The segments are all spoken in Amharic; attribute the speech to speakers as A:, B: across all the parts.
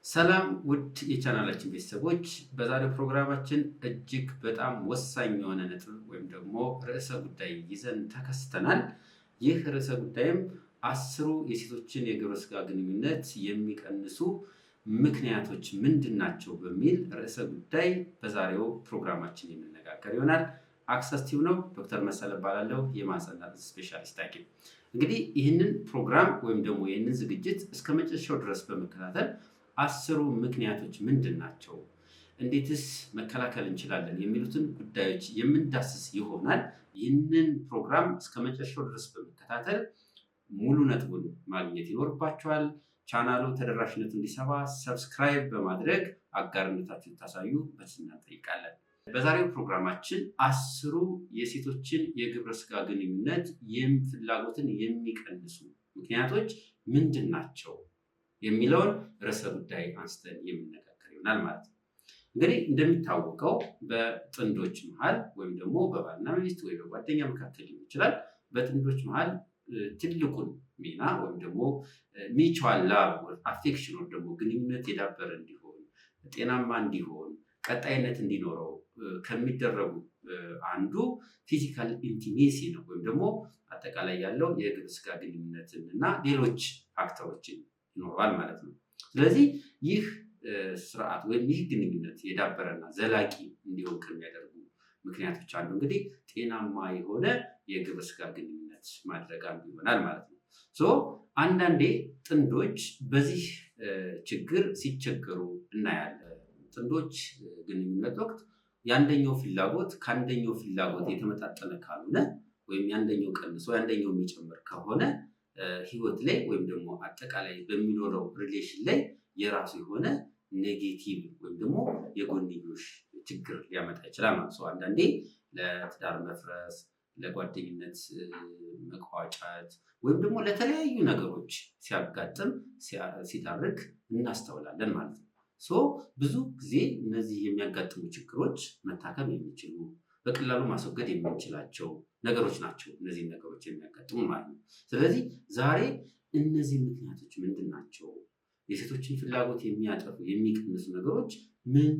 A: ሰላም ውድ የቻናላችን ቤተሰቦች፣ በዛሬው ፕሮግራማችን እጅግ በጣም ወሳኝ የሆነ ነጥብ ወይም ደግሞ ርዕሰ ጉዳይ ይዘን ተከስተናል። ይህ ርዕሰ ጉዳይም 10 የሴቶችን የግብረ ስጋ ግንኙነት የሚቀንሱ ምክንያቶች ምንድን ናቸው በሚል ርዕሰ ጉዳይ በዛሬው ፕሮግራማችን የምንነጋገር ይሆናል። አክሰስ ቲዩብ ነው። ዶክተር መሰለ እባላለሁ፣ የማህፀንና ጽንስ ስፔሻሊስት ሐኪም። እንግዲህ ይህንን ፕሮግራም ወይም ደግሞ ይህንን ዝግጅት እስከ መጨረሻው ድረስ በመከታተል 10 ምክንያቶች ምንድን ናቸው፣ እንዴትስ መከላከል እንችላለን የሚሉትን ጉዳዮች የምንዳስስ ይሆናል። ይህንን ፕሮግራም እስከ መጨረሻው ድረስ በመከታተል ሙሉ ነጥቡን ማግኘት ይኖርባችኋል። ቻናሉ ተደራሽነቱ እንዲሰፋ ሰብስክራይብ በማድረግ አጋርነታችሁን ታሳዩ በትህትና እንጠይቃለን። በዛሬው ፕሮግራማችን 10 የሴቶችን የግብረ ስጋ ግንኙነት ፍላጎትን የሚቀንሱ ምክንያቶች ምንድን ናቸው የሚለውን ርዕሰ ጉዳይ አንስተን የምንነጋገር ይሆናል ማለት ነው። እንግዲህ እንደሚታወቀው በጥንዶች መሃል ወይም ደግሞ በባልና ሚስት ወይ በጓደኛ መካከል ሊሆን ይችላል። በጥንዶች መሃል ትልቁን ሚና ወይም ደግሞ ሚቹዋል ላቭ አፌክሽን ወይም ደግሞ ግንኙነት የዳበረ እንዲሆን፣ ጤናማ እንዲሆን፣ ቀጣይነት እንዲኖረው ከሚደረጉ አንዱ ፊዚካል ኢንቲሜሲ ነው። ወይም ደግሞ አጠቃላይ ያለው የግብረ ስጋ ግንኙነትን እና ሌሎች ፋክተሮችን ይኖረዋል ማለት ነው። ስለዚህ ይህ ስርዓት ወይም ይህ ግንኙነት የዳበረና ዘላቂ እንዲሆን ከሚያደርጉ ምክንያቶች አንዱ እንግዲህ ጤናማ የሆነ የግብረ ስጋ ግንኙነት ማድረግ አንዱ ይሆናል ማለት ነው። አንዳንዴ ጥንዶች በዚህ ችግር ሲቸገሩ እናያለን። ጥንዶች ግንኙነት ወቅት የአንደኛው ፍላጎት ከአንደኛው ፍላጎት የተመጣጠነ ካልሆነ ወይም የአንደኛው ቀንሶ የአንደኛው የሚጨምር ከሆነ ህይወት ላይ ወይም ደግሞ አጠቃላይ በሚኖረው ሪሌሽን ላይ የራሱ የሆነ ኔጌቲቭ ወይም ደግሞ የጎንዮሽ ችግር ሊያመጣ ይችላል ማለት ነው። አንዳንዴ ለትዳር መፍረስ፣ ለጓደኝነት መቋጨት ወይም ደግሞ ለተለያዩ ነገሮች ሲያጋጥም ሲዳርግ እናስተውላለን ማለት ነው። ብዙ ጊዜ እነዚህ የሚያጋጥሙ ችግሮች መታከም የሚችሉ በቀላሉ ማስወገድ የምንችላቸው ነገሮች ናቸው። እነዚህ ነገሮች የሚያጋጥሙ ማለት ነው። ስለዚህ ዛሬ እነዚህ ምክንያቶች ምንድን ናቸው፣ የሴቶችን ፍላጎት የሚያጠፉ የሚቀንሱ ነገሮች ምን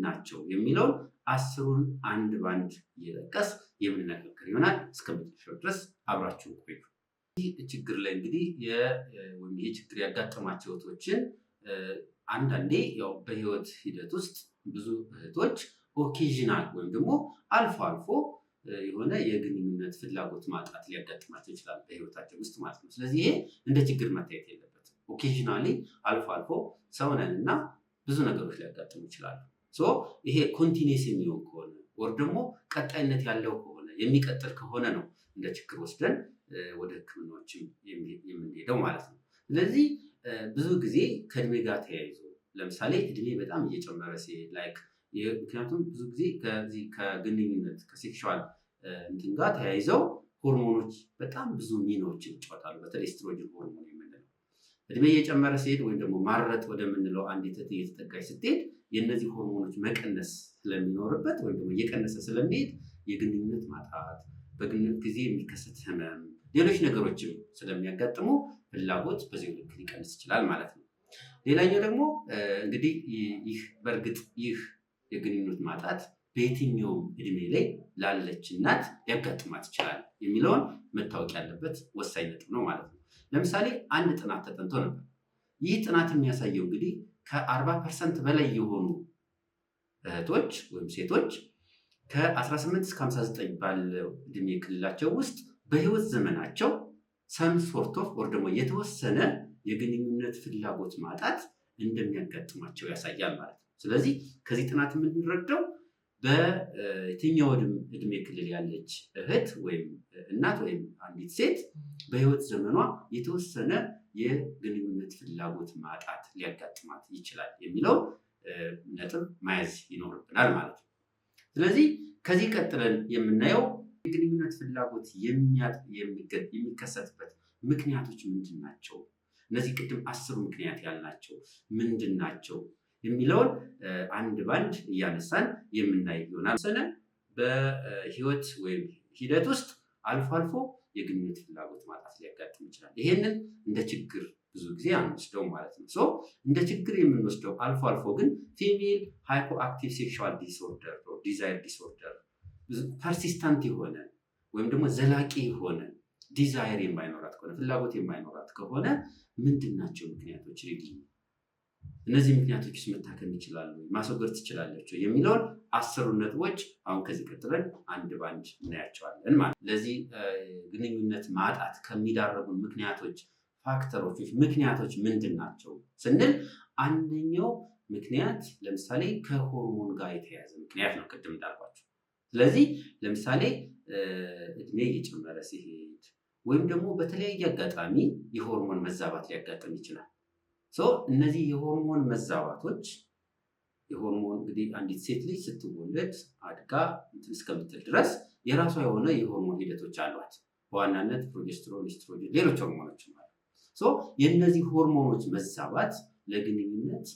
A: ናቸው የሚለውን 10ን አንድ ባንድ እየጠቀስ የምንነጋገር ይሆናል። እስከ መጨረሻው ድረስ አብራችሁ ቆዩ። ይህ ችግር ላይ እንግዲህ ይህ ችግር ያጋጠማቸው እህቶችን አንዳንዴ ያው በህይወት ሂደት ውስጥ ብዙ እህቶች ኦኬዥናል ወይም ደግሞ አልፎ አልፎ የሆነ የግንኙነት ፍላጎት ማጣት ሊያጋጥማቸው ይችላል በህይወታቸው ውስጥ ማለት ነው። ስለዚህ ይሄ እንደ ችግር መታየት የለበትም። ኦኬዥናሊ አልፎ አልፎ ሰው ነን እና ብዙ ነገሮች ሊያጋጥሙ ይችላሉ። ይሄ ኮንቲኒየስ የሚሆን ከሆነ ወር ደግሞ ቀጣይነት ያለው ከሆነ የሚቀጥል ከሆነ ነው እንደ ችግር ወስደን ወደ ሕክምናዎችም የምንሄደው ማለት ነው። ስለዚህ ብዙ ጊዜ ከእድሜ ጋር ተያይዞ ለምሳሌ እድሜ በጣም እየጨመረ ሲሄድ ምክንያቱም ብዙ ጊዜ ከዚህ ከግንኙነት ከሴክሹዋል እንትን ጋር ተያይዘው ሆርሞኖች በጣም ብዙ ሚናዎችን ይጫወታሉ። በተለይ ኤስትሮጅን ሆርሞን የምንለው እድሜ እየጨመረ ሲሄድ ወይም ደግሞ ማረጥ ወደምንለው አንዲት እህት እየተጠጋች ስትሄድ የእነዚህ ሆርሞኖች መቀነስ ስለሚኖርበት ወይም ደግሞ እየቀነሰ ስለሚሄድ የግንኙነት ማጣት፣ በግንኙነት ጊዜ የሚከሰት ህመም፣ ሌሎች ነገሮችም ስለሚያጋጥሙ ፍላጎት በዚህ ልክ ሊቀንስ ይችላል ማለት ነው። ሌላኛው ደግሞ እንግዲህ በእርግጥ ይህ የግንኙነት ማጣት በየትኛውም እድሜ ላይ ላለች እናት ሊያጋጥማት ይችላል የሚለውን መታወቅ ያለበት ወሳኝ ነጥብ ነው ማለት ነው። ለምሳሌ አንድ ጥናት ተጠንቶ ነበር። ይህ ጥናት የሚያሳየው እንግዲህ ከ40% በላይ የሆኑ እህቶች ወይም ሴቶች ከ18 እስከ 59 ባለው እድሜ ክልላቸው ውስጥ በህይወት ዘመናቸው ሰም ሶርት ኦፍ ወር ደግሞ የተወሰነ የግንኙነት ፍላጎት ማጣት እንደሚያጋጥማቸው ያሳያል ማለት ነው። ስለዚህ ከዚህ ጥናት የምንረዳው በየትኛው እድሜ ክልል ያለች እህት ወይም እናት ወይም አንዲት ሴት በህይወት ዘመኗ የተወሰነ የግንኙነት ፍላጎት ማጣት ሊያጋጥማት ይችላል የሚለው ነጥብ መያዝ ይኖርብናል ማለት ነው። ስለዚህ ከዚህ ቀጥለን የምናየው የግንኙነት ፍላጎት የሚከሰትበት ምክንያቶች ምንድን ናቸው፣ እነዚህ ቅድም 10 ምክንያት ያልናቸው ምንድን ናቸው የሚለውን አንድ ባንድ እያነሳን የምናይ ይሆናል። በህይወት ወይም ሂደት ውስጥ አልፎ አልፎ የግንኙነት ፍላጎት ማጣት ሊያጋጥም ይችላል። ይሄንን እንደ ችግር ብዙ ጊዜ አንወስደው ማለት ነው። ሶ እንደ ችግር የምንወስደው አልፎ አልፎ ግን ፊሜል ሃይፖአክቲቭ ሴክሹዋል ዲስኦርደር ዲዛይር ዲስኦርደር ፐርሲስታንት የሆነ ወይም ደግሞ ዘላቂ የሆነ ዲዛይር የማይኖራት ከሆነ ፍላጎት የማይኖራት ከሆነ ምንድን ናቸው ምክንያቶች? እነዚህ ምክንያቶችስ መታከም ይችላሉ? ማስወገድ ትችላለች የሚለውን 10 ነጥቦች አሁን ከዚህ ቀጥለን አንድ ባንድ እናያቸዋለን ማለት። ለዚህ ግንኙነት ማጣት ከሚዳረጉ ምክንያቶች ፋክተሮች ምክንያቶች ምንድን ናቸው ስንል አንደኛው ምክንያት ለምሳሌ ከሆርሞን ጋር የተያያዘ ምክንያት ነው፣ ቅድም እንዳልኳቸው። ስለዚህ ለምሳሌ እድሜ እየጨመረ ሲሄድ ወይም ደግሞ በተለያየ አጋጣሚ የሆርሞን መዛባት ሊያጋጥም ይችላል። እነዚህ የሆርሞን መዛባቶች የሆርሞን እንግዲህ አንዲት ሴት ልጅ ስትወለድ አድጋ እስከምትል ድረስ የራሷ የሆነ የሆርሞን ሂደቶች አሏት። በዋናነት ፕሮጀስትሮን፣ ኤስትሮጅን፣ ሌሎች ሆርሞኖች ማለት የእነዚህ ሆርሞኖች መዛባት ለግንኙነት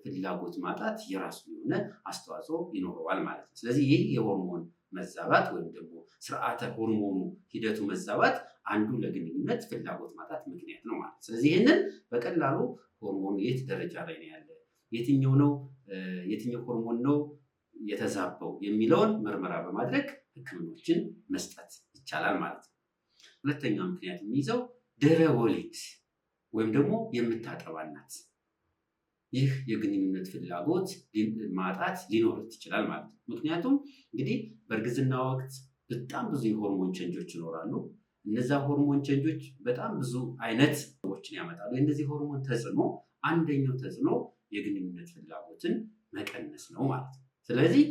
A: ፍላጎት ማጣት የራሱ የሆነ አስተዋጽኦ ይኖረዋል ማለት ነው። ስለዚህ ይህ የሆርሞን መዛባት ወይም ደግሞ ስርዓተ ሆርሞኑ ሂደቱ መዛባት አንዱ ለግንኙነት ፍላጎት ማጣት ምክንያት ነው ማለት። ስለዚህ ይህንን በቀላሉ ሆርሞኑ የት ደረጃ ላይ ነው ያለ፣ የትኛው ሆርሞን ነው የተዛባው የሚለውን ምርመራ በማድረግ ሕክምናዎችን መስጠት ይቻላል ማለት ነው። ሁለተኛ ምክንያት የሚይዘው ድህረ ወሊድ ወይም ደግሞ የምታጠባ እናት፣ ይህ የግንኙነት ፍላጎት ማጣት ሊኖር ይችላል ማለት ነው። ምክንያቱም እንግዲህ በእርግዝና ወቅት በጣም ብዙ የሆርሞን ቼንጆች ይኖራሉ። እነዛ ሆርሞን ቼንጆች በጣም ብዙ አይነት ሰዎችን ያመጣሉ። የእነዚህ ሆርሞን ተጽዕኖ አንደኛው ተጽዕኖ የግንኙነት ፍላጎትን መቀነስ ነው ማለት ነው። ስለዚህ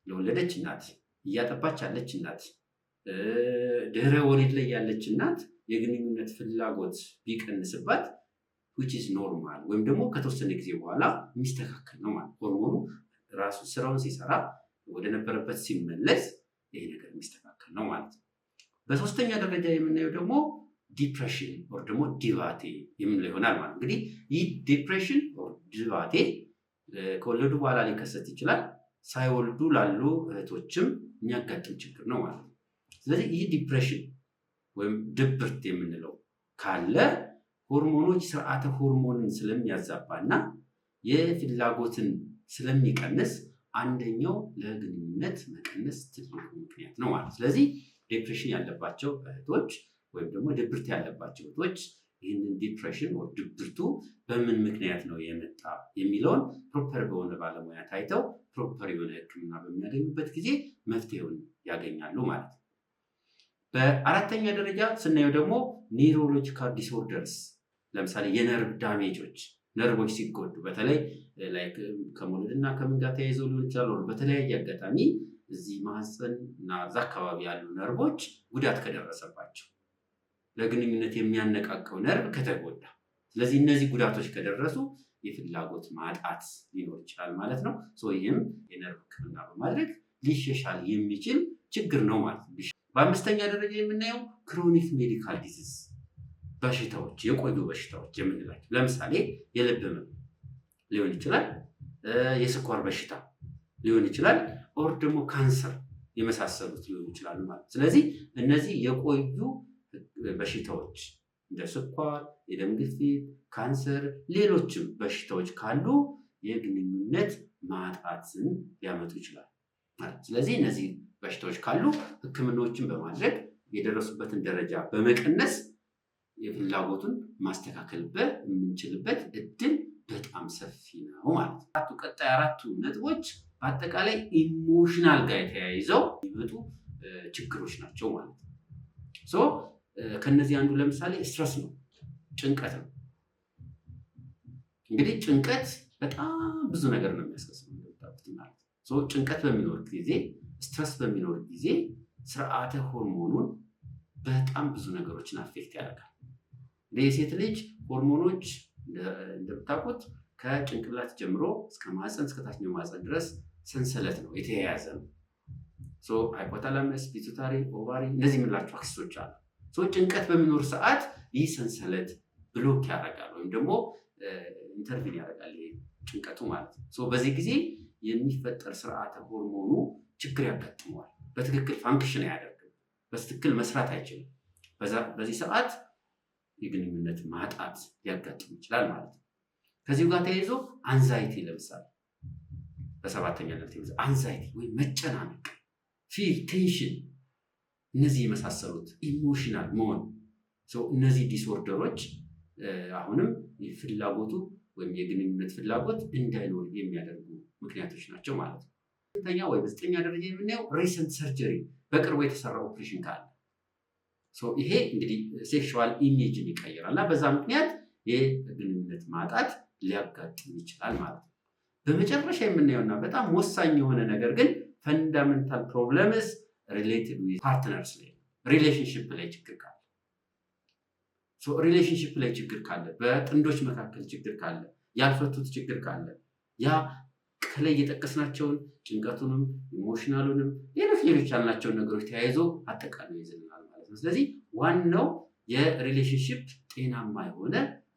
A: ለወለደች እናት፣ እያጠባች ያለች እናት፣ ድህረ ወሊድ ላይ ያለች እናት የግንኙነት ፍላጎት ቢቀንስባት which is normal ወይም ደግሞ ከተወሰነ ጊዜ በኋላ የሚስተካከል ነው ማለት። ሆርሞኑ ራሱ ስራውን ሲሰራ ወደ ነበረበት ሲመለስ ይሄ ነገር የሚስተካከል ነው ማለት ነው። በሶስተኛ ደረጃ የምናየው ደግሞ ዲፕሬሽን ወር ደግሞ ዲቫቴ የምንለው ይሆናል ማለት። እንግዲህ ይህ ዲፕሬሽን ወር ዲቫቴ ከወለዱ በኋላ ሊከሰት ይችላል። ሳይወልዱ ላሉ እህቶችም የሚያጋጥም ችግር ነው ማለት ነው። ስለዚህ ይህ ዲፕሬሽን ወይም ድብርት የምንለው ካለ ሆርሞኖች ስርዓተ ሆርሞንን ስለሚያዛባና የፍላጎትን ስለሚቀንስ አንደኛው ለግንኙነት መቀነስ ትልቁ ምክንያት ነው ማለት። ስለዚህ ዲፕሬሽን ያለባቸው እህቶች ወይም ደግሞ ድብርት ያለባቸው እህቶች ይህንን ዲፕሬሽን ወይ ድብርቱ በምን ምክንያት ነው የመጣ የሚለውን ፕሮፐር በሆነ ባለሙያ ታይተው ፕሮፐር የሆነ ሕክምና በሚያገኙበት ጊዜ መፍትሄውን ያገኛሉ ማለት ነው። በአራተኛ ደረጃ ስናየው ደግሞ ኒውሮሎጂካል ዲስኦርደርስ፣ ለምሳሌ የነርቭ ዳሜጆች፣ ነርቮች ሲጎዱ በተለይ ከመውለድና ከምን ጋር ተያይዘው ሊሆን ይችላል። በተለያየ አጋጣሚ እዚህ ማህፀን እና እዛ አካባቢ ያሉ ነርቮች ጉዳት ከደረሰባቸው ለግንኙነት የሚያነቃቀው ነርቭ ከተጎዳ፣ ስለዚህ እነዚህ ጉዳቶች ከደረሱ የፍላጎት ማጣት ሊኖር ይችላል ማለት ነው። ይህም የነርቭ ሕክምና በማድረግ ሊሻሻል የሚችል ችግር ነው ማለት ነው። በአምስተኛ ደረጃ የምናየው ክሮኒክ ሜዲካል ዲዚዝ በሽታዎች፣ የቆዩ በሽታዎች የምንላቸው ለምሳሌ የልብ ህመም ሊሆን ይችላል፣ የስኳር በሽታ ሊሆን ይችላል፣ ኦር ደግሞ ካንሰር የመሳሰሉት ሊሆኑ ይችላሉ ማለት። ስለዚህ እነዚህ የቆዩ በሽታዎች እንደ ስኳር፣ የደም ግፊት፣ ካንሰር፣ ሌሎችም በሽታዎች ካሉ የግንኙነት ማጣትን ሊያመጡ ይችላል ማለት። ስለዚህ እነዚህ በሽታዎች ካሉ ህክምናዎችን በማድረግ የደረሱበትን ደረጃ በመቀነስ የፍላጎቱን ማስተካከል የምንችልበት እድል በጣም ሰፊ ነው ማለት ነው። ቀጣይ 4ቱ ነጥቦች በአጠቃላይ ኢሞሽናል ጋር የተያይዘው የሚመጡ ችግሮች ናቸው ማለት ነው። ከነዚህ አንዱ ለምሳሌ ስትረስ ነው፣ ጭንቀት ነው። እንግዲህ ጭንቀት በጣም ብዙ ነገር ነው የሚያስከስለው ማለት ነው። ጭንቀት በሚኖር ጊዜ፣ ስትረስ በሚኖር ጊዜ ስርዓተ ሆርሞኑን በጣም ብዙ ነገሮችን አፌክት ያደርጋል። የሴት ልጅ ሆርሞኖች እንደምታውቁት ከጭንቅላት ጀምሮ እስከ ማህፀን እስከ ታችኛው ማህፀን ድረስ ሰንሰለት ነው፣ የተያያዘ ነው። ሃይፖታላመስ፣ ፒቱታሪ፣ ኦቫሪ እነዚህ የምንላቸው አክሲሶች አሉ። ጭንቀት በሚኖር ሰዓት ይህ ሰንሰለት ብሎክ ያደርጋል ወይም ደግሞ ኢንተርቪን ያደርጋል ይሄ ጭንቀቱ ማለት ነው። በዚህ ጊዜ የሚፈጠር ስርዓተ ሆርሞኑ ችግር ያጋጥመዋል። በትክክል ፋንክሽን አያደርግም፣ በትክክል መስራት አይችልም። በዚህ ሰዓት የግንኙነት ማጣት ሊያጋጥም ይችላል ማለት ነው። ከዚሁ ጋር ተያይዞ አንዛይቲ ለምሳሌ በሰባተኛነት አንዛይቲ ወይም መጨናነቅ፣ ፊር፣ ቴንሽን እነዚህ የመሳሰሉት ኢሞሽናል መሆን እነዚህ ዲስኦርደሮች አሁንም ፍላጎቱ ወይም የግንኙነት ፍላጎት እንዳይኖር የሚያደርጉ ምክንያቶች ናቸው ማለት ነው። ሁለተኛ ወይ በዘጠኛ ደረጃ የምናየው ሪሰንት ሰርጀሪ በቅርቡ የተሰራ ኦፕሬሽን ካለ ይሄ እንግዲህ ሴክሹዋል ኢሜጅን ይቀይራል እና በዛ ምክንያት የግንኙነት ማጣት ሊያጋጥም ይችላል ማለት ነው። በመጨረሻ የምናየውና በጣም ወሳኝ የሆነ ነገር ግን ፈንዳሜንታል ፕሮብለምስ ሪሌትድ ዊዝ ፓርትነርስ ላይ ሪሌሽንሽፕ ላይ ችግር ካለ ሪሌሽንሽፕ ላይ ችግር ካለ በጥንዶች መካከል ችግር ካለ ያልፈቱት ችግር ካለ ያ ከላይ የጠቀስናቸውን ጭንቀቱንም ኢሞሽናሉንም ሌሎች ያልናቸውን ነገሮች ተያይዞ አጠቃላይ ይዘልናል ማለት ነው። ስለዚህ ዋናው የሪሌሽንሽፕ ጤናማ የሆነ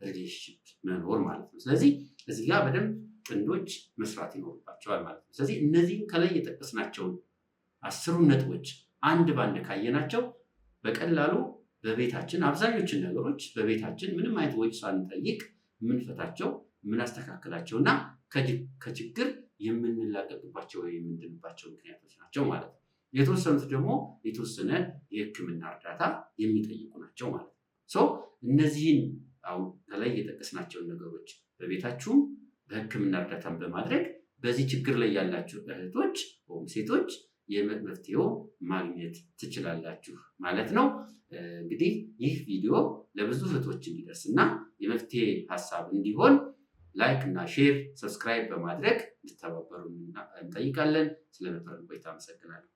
A: ሪሌሽንሽፕ መኖር ማለት ነው። ስለዚህ እዚህ ጋር በደንብ ጥንዶች መስራት ይኖርባቸዋል ማለት ነው። ስለዚህ እነዚህ ከላይ የጠቀስናቸውን 10 ነጥቦች አንድ ባንድ ካየናቸው በቀላሉ በቤታችን አብዛኞቹን ነገሮች በቤታችን ምንም አይነት ወጪ ሳንጠይቅ የምንፈታቸው የምናስተካክላቸውና ከችግር የምንላቀቅባቸው ወይ የምንድንባቸው ምክንያቶች ናቸው ማለት ነው። የተወሰኑት ደግሞ የተወሰነ የሕክምና እርዳታ የሚጠይቁ ናቸው ማለት ነው። እነዚህን አሁን ከላይ የጠቀስናቸውን ነገሮች በቤታችሁም በሕክምና እርዳታን በማድረግ በዚህ ችግር ላይ ያላችሁ እህቶች ወይም ሴቶች የመፍትሄው ማግኘት ትችላላችሁ ማለት ነው። እንግዲህ ይህ ቪዲዮ ለብዙ እህቶች እንዲደርስና የመፍትሄ ሀሳብ እንዲሆን ላይክ እና ሼር፣ ሰብስክራይብ በማድረግ እንድትተባበሩ እንጠይቃለን። ስለነበረን ቆይታ አመሰግናለሁ።